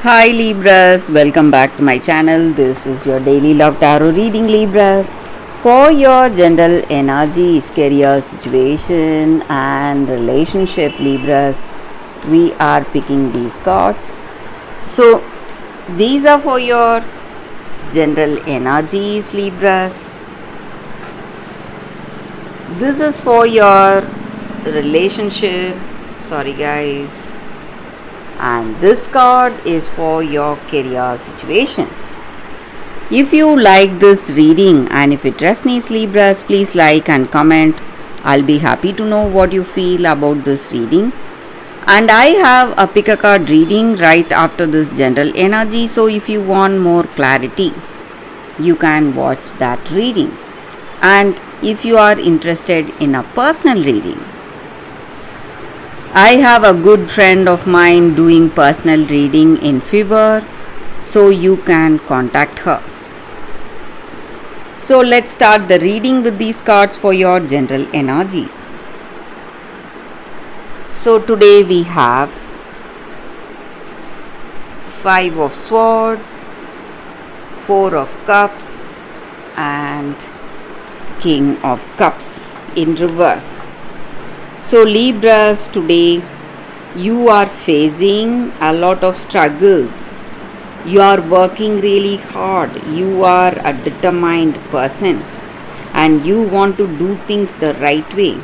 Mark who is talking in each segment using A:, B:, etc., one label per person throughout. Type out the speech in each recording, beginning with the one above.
A: Hi Libras, welcome back to my channel. This is your daily love tarot reading, Libras. For your general energies, career situation, and relationship, Libras, we are picking these cards. So, these are for your general energies, Libras. This is for your relationship. Sorry, guys. And this card is for your career situation. If you like this reading and if it resonates, Libras, please like and comment. I'll be happy to know what you feel about this reading. And I have a pick a card reading right after this general energy, so if you want more clarity, you can watch that reading. And if you are interested in a personal reading, I have a good friend of mine doing personal reading in Fiverr, so you can contact her. So let's start the reading with these cards for your general energies. So today we have Five of Swords, Four of Cups, and King of Cups in reverse. So Libras, today you are facing a lot of struggles. You are working really hard. You are a determined person and you want to do things the right way.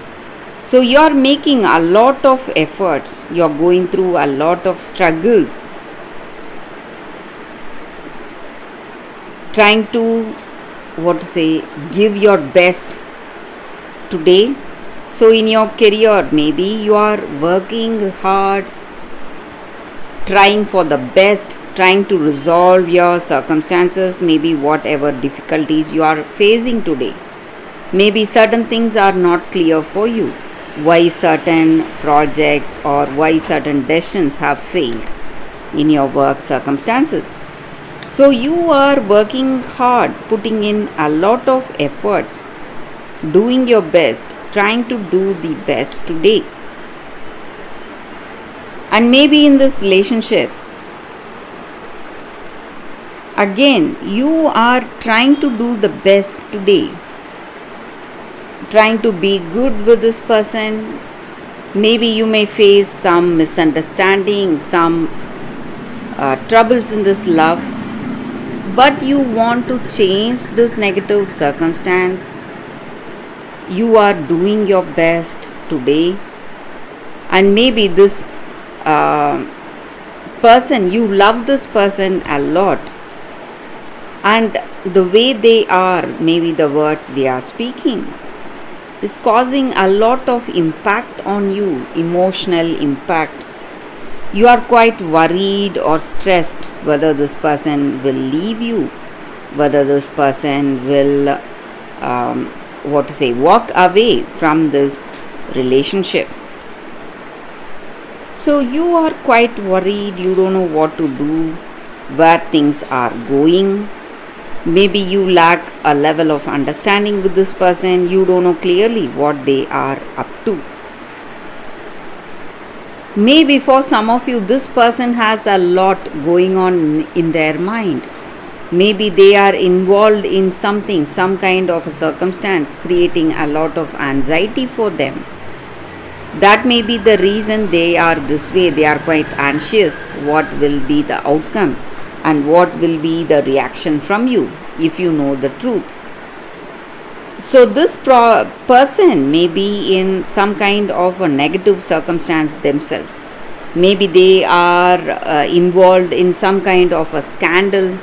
A: So you are making a lot of efforts. You are going through a lot of struggles. Trying to, give your best today. So in your career, maybe you are working hard, trying for the best, trying to resolve your circumstances, maybe whatever difficulties you are facing today. Maybe certain things are not clear for you. Why certain projects or why certain decisions have failed in your work circumstances. So you are working hard, putting in a lot of efforts, doing your best, trying to do the best today. And maybe in this relationship, again, you are trying to do the best today, trying to be good with this person. Maybe you may face some misunderstanding, some troubles in this love, but you want to change this negative circumstance. You are doing your best today, and maybe this person, you love this person a lot, and the way they are, maybe the words they are speaking, is causing a lot of impact on you, emotional impact. You are quite worried or stressed whether this person will leave you, whether this person will walk away from this relationship. So you are quite worried, you don't know what to do, where things are going. Maybe you lack a level of understanding with this person, you don't know clearly what they are up to. Maybe for some of you, this person has a lot going on in their mind. Maybe they are involved in something, some kind of a circumstance, creating a lot of anxiety for them. That may be the reason they are this way. They are quite anxious. What will be the outcome and what will be the reaction from you if you know the truth? So this person may be in some kind of a negative circumstance themselves. Maybe they are involved in some kind of a scandal,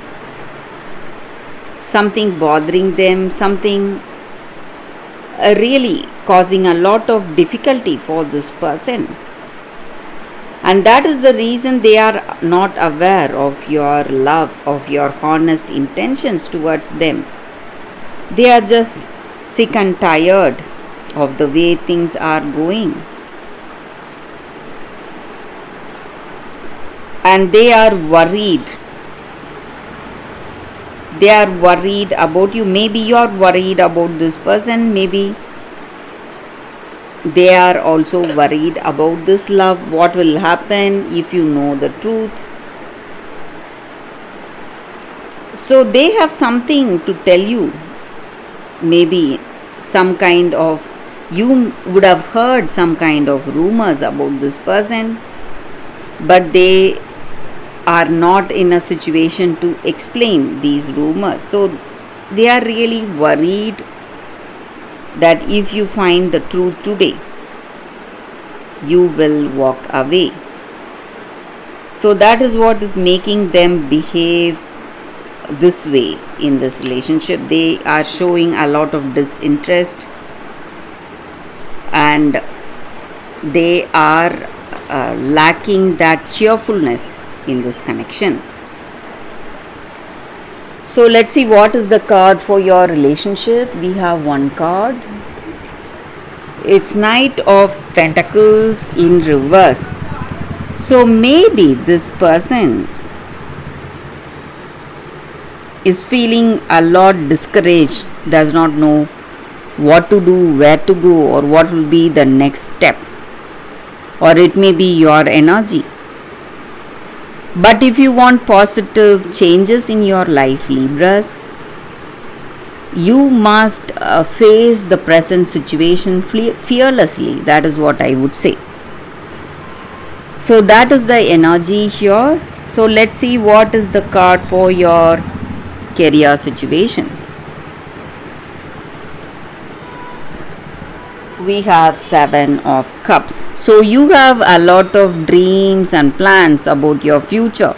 A: something bothering them, something really causing a lot of difficulty for this person. And that is the reason they are not aware of your love, of your honest intentions towards them. They are just sick and tired of the way things are going. And they are worried. They are worried about you. Maybe you are worried about this person. Maybe they are also worried about this love. What will happen if you know the truth? So they have something to tell you, maybe some kind of, you would have heard some kind of rumors about this person, but they are not in a situation to explain these rumors. So they are really worried that if you find the truth today, you will walk away. So that is what is making them behave this way in this relationship. They are showing a lot of disinterest, and they are lacking that cheerfulness in this connection. So let's see what is the card for your relationship. We have one card. It's Knight of Pentacles in reverse. So maybe this person is feeling a lot discouraged, does not know what to do, where to go, or what will be the next step. Or it may be your energy. But if you want positive changes in your life, Libras, you must face the present situation fearlessly. That is what I would say. So that is the energy here. So let's see what is the card for your career situation. We have 7 of Cups. So you have a lot of dreams and plans about your future.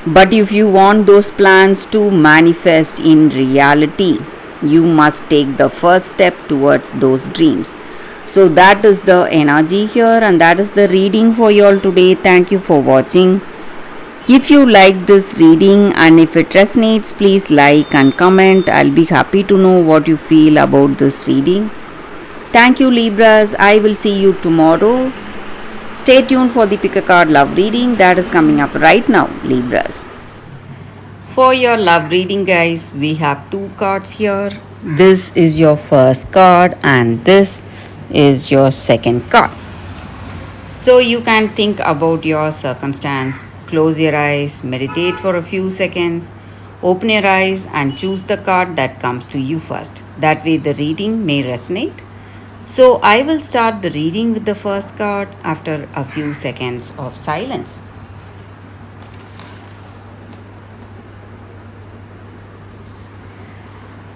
A: But if you want those plans to manifest in reality, you must take the first step towards those dreams. So that is the energy here, and that is the reading for you all today. Thank you for watching. If you like this reading and if it resonates, please like and comment. I'll be happy to know what you feel about this reading. Thank you, Libras. I will see you tomorrow. Stay tuned for the Pick a Card Love reading that is coming up right now, Libras. For your love reading, guys, we have 2 cards here. This is your first card and this is your second card. So you can think about your circumstance, close your eyes, meditate for a few seconds, open your eyes and choose the card that comes to you first. That way the reading may resonate. So I will start the reading with the first card after a few seconds of silence.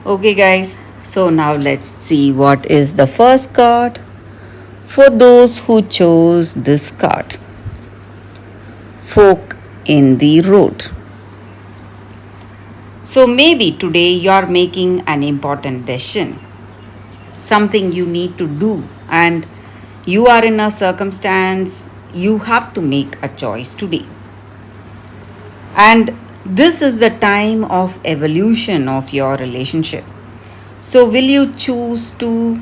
A: Okay guys, so now let's see what is the first card for those who chose this card. Fork in the road. So maybe today you are making an important decision, something you need to do, and you are in a circumstance you have to make a choice today. And this is the time of evolution of your relationship. So will you choose to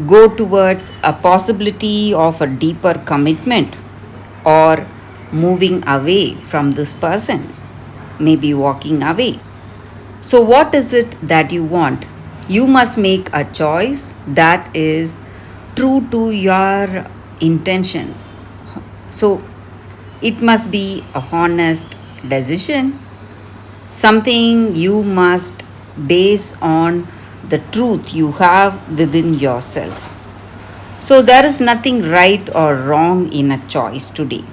A: go towards a possibility of a deeper commitment, or moving away from this person, maybe walking away? So what is it that you want? You must make a choice that is true to your intentions. So it must be a honest decision, something you must base on the truth you have within yourself. So there is nothing right or wrong in a choice today.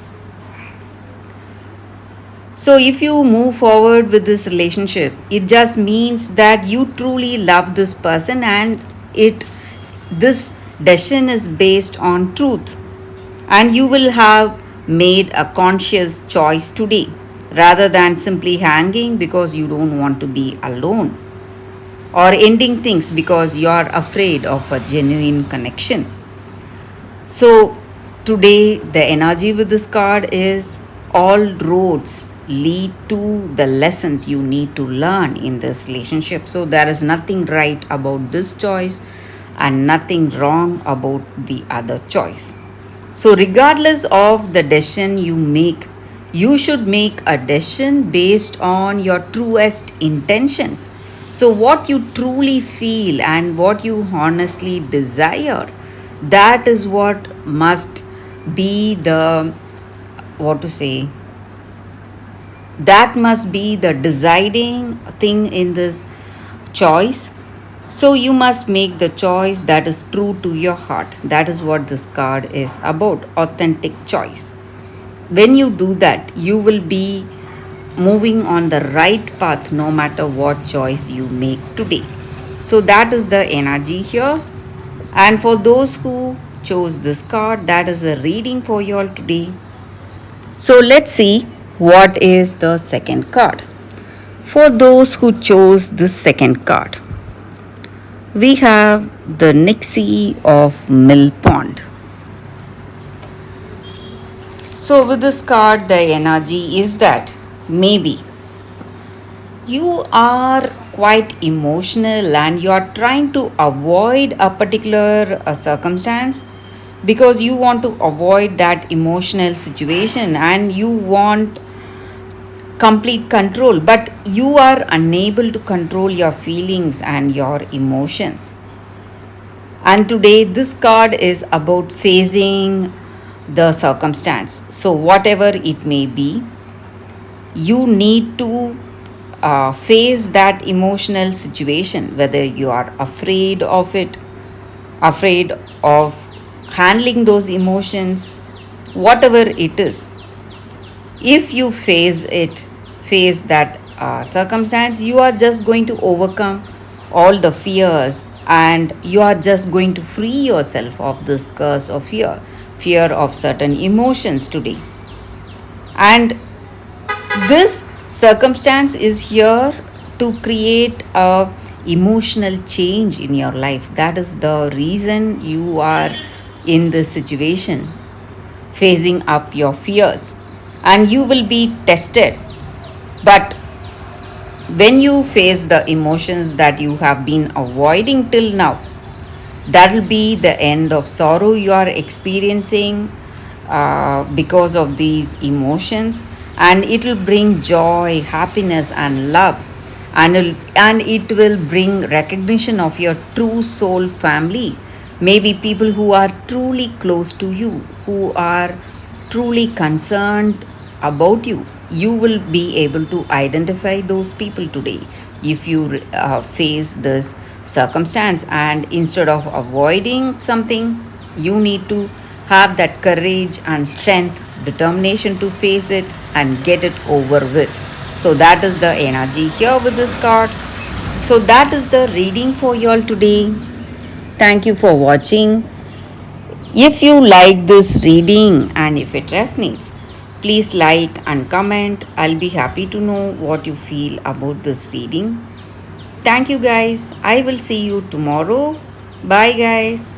A: So if you move forward with this relationship, it just means that you truly love this person, and this decision is based on truth, and you will have made a conscious choice today rather than simply hanging because you don't want to be alone, or ending things because you are afraid of a genuine connection. So today the energy with this card is all roads lead to the lessons you need to learn in this relationship. So there is nothing right about this choice and nothing wrong about the other choice. So regardless of the decision you make, you should make a decision based on your truest intentions. So what you truly feel and what you honestly desire, that is what must be the, That must be the deciding thing in this choice. So you must make the choice that is true to your heart. That is what this card is about, authentic choice. When you do that, you will be moving on the right path no matter what choice you make today. So that is the energy here. And for those who chose this card, that is a reading for you all today. So let's see what is the second card. For those who chose this second card, we have the Nixie of Mill Pond. So, with this card, the energy is that maybe you are quite emotional and you are trying to avoid a particular circumstance because you want to avoid that emotional situation and you want complete control, but you are unable to control your feelings and your emotions. And today, this card is about facing the circumstance. So, whatever it may be, you need to face that emotional situation, whether you are afraid of it, afraid of handling those emotions, whatever it is. If you face that circumstance, you are just going to overcome all the fears and you are just going to free yourself of this curse of fear of certain emotions today. And this circumstance is here to create a emotional change in your life. That is the reason you are in this situation, facing up your fears, and you will be tested. But when you face the emotions that you have been avoiding till now, that will be the end of sorrow you are experiencing because of these emotions, and it will bring joy, happiness, and love, and it will bring recognition of your true soul family. Maybe people who are truly close to you, who are truly concerned about you. You will be able to identify those people today if you face this circumstance, and instead of avoiding something, you need to have that courage and strength, determination to face it and get it over with. So that is the energy here with this card. So that is the reading for you all today. Thank you for watching. If you like this reading and if it resonates, please like and comment. I'll be happy to know what you feel about this reading. Thank you guys. I will see you tomorrow. Bye guys.